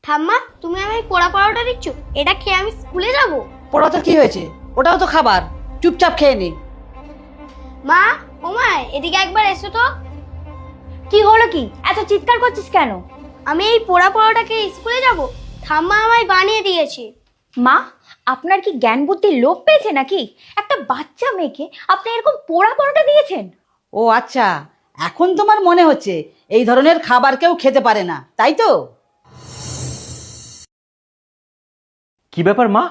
ঠাম্মা, তুমি আমায় পোড়া পরোটা দিচ্ছ? এটা খেয়ে আমি স্কুলে যাব? পড়া তো কি হয়েছে, ওটাও তো খাবার, চুপচাপ খেয়ে নে। মা, ও মা, এদিকে একবার এসো তো। কি হলো, কি এত চিৎকার করছিস কেন? আমি এই পোড়া পরোটা খেয়ে স্কুলে যাব। ঠাম্মা আমায় বানিয়ে দিয়েছে। মা, আপনার কি জ্ঞান বুদ্ধির লোপ পেয়েছে নাকি? একটা বাচ্চা মেয়েকে আপনি এরকম পোড়া পরোটা দিয়েছেন? ও আচ্ছা, এখন তোমার মনে হচ্ছে এই ধরনের খাবার কেউ খেতে পারে না, তাই তো? কি ব্যাপার মা,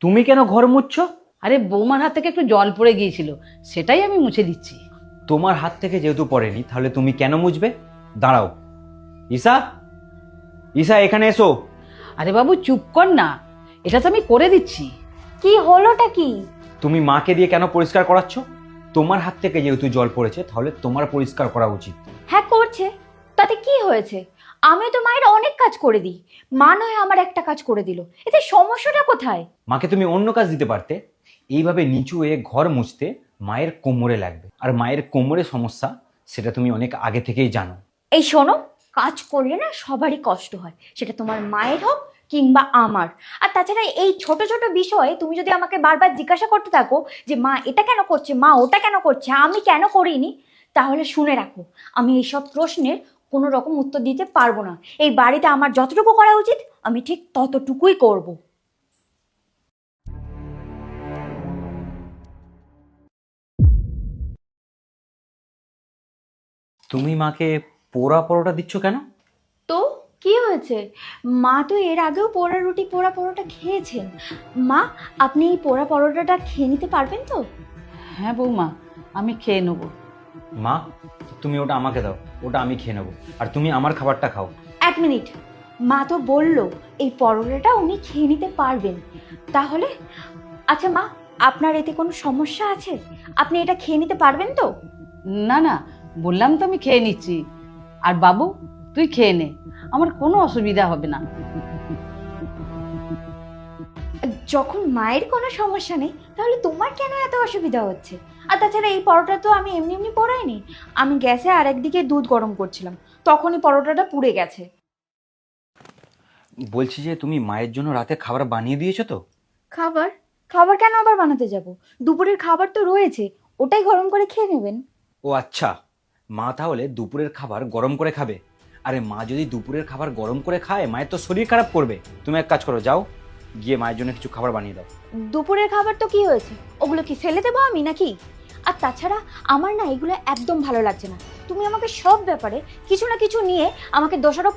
তুমি কেন ঘর মুছছো? আরে বৌমার হাত থেকে একটু জল পড়ে গিয়েছিল, সেটাই আমি মুছে দিচ্ছি। তোমার হাত থেকে যেহেতু পড়েনি, তাহলে তুমি কেন মুছবে? দাঁড়াও। ঈশা, ঈশা এখানে এসো। আরে বাবু চুপ কর না, এটা তো আমি করে দিচ্ছি। কি হলোটা কি? তুমি মাকে দিয়ে কেন পরিষ্কার করাচ্ছ? তোমার হাত থেকে যেহেতু জল পড়েছে, তাহলে তোমার পরিষ্কার করা উচিত। হ্যাঁ করছে, তাতে কি হয়েছে? আমি তো মায়ের অনেক কাজ করে দিই, মা নয় আমার একটা কাজ করে দিল, এতে সমস্যাটা কোথায়? মাকে তুমি অন্য কাজ দিতে পারতে। এইভাবে নিচু হয়ে ঘর মুছতে মায়ের কোমরে লাগবে, আর মায়ের কোমরে সমস্যা, সেটা তুমি অনেক আগে থেকেই জানো। এই শোনো, কাজ করলে না সবারই কষ্ট হয়, সেটা তোমার মায়ের হোক কিংবা আমার। আর তাছাড়া এই ছোট ছোট বিষয়ে তুমি যদি আমাকে বারবার জিজ্ঞাসা করতে থাকো যে মা এটা কেন করছে, মা ওটা কেন করছে, আমি কেন করিনি, তাহলে শুনে রাখো, আমি এইসব প্রশ্নের কোনো রকম উত্তর দিতে পারবো না। এই বাড়িতে আমার যতটুকু করা উচিত আমি ঠিক ততটুকুই করব। তুমি মাকে পোড়া পরোটা দিচ্ছ কেন? তো কি হয়েছে? মা তো এর আগেও পোড়া রুটি পোড়া পরোটা খেয়েছেন। মা, আপনি এই পোড়া পরোটাটা খেয়ে নিতে পারবেন তো? হ্যাঁ বৌমা, আমি খেয়ে নেবো। মা, তুমি ওটা আমাকে দাও, ওটা আমি খেয়ে নেবো, আর তুমি আমার খাবারটা খাও। এক মিনিট, মা তো বললো এই পরোটাটা উনি খেয়ে নিতে পারবেন, তাহলে আচ্ছা মা, আপনার এতে কোনো সমস্যা আছে? আপনি এটা খেয়ে নিতে পারবেন তো? না না, বললাম তো আমি খেয়ে নিচ্ছি। আর বাবু তুই খেয়ে নে, আমার কোনো অসুবিধা হবে না। যখন মায়ের কোনো সমস্যা নেই, তাহলে তোমার কেন এত অসুবিধা হচ্ছে? আর তাছাড়া এই পরোটা তো আমি এমনি এমনি পোড়াইনি, আমি গ্যাসে আর একদিকে দুধ গরম করছিলাম, তখনই পরোটাটা পুড়ে গেছে। বলছি যে তুমি মায়ের জন্য রাতে খাবার বানিয়ে দিয়েছো তো? খাবার? খাবার কেন আবার বানাতে যাব? দুপুরের খাবার তো রয়েছে, ওটাই গরম করে খেয়ে নেবেন। ও আচ্ছা, মা তাহলে দুপুরের খাবার গরম করে খাবে? আরে মা যদি দুপুরের খাবার গরম করে খায়, মায়ের তো শরীর খারাপ করবে। তুমি এক কাজ করো, যাও গিয়ে মায়ের জন্য কিছু খাবার বানিয়ে দাও। দুপুরের খাবার তো কি হয়েছে, ওগুলো কি ফেলে দেবো আমি নাকি? আর তাছাড়া আমার না এগুলো একদম ভালো লাগছে না। তুমি আমাকে সব ব্যাপারে কিছু না কিছু নিয়ে আমাকে দোষারোপ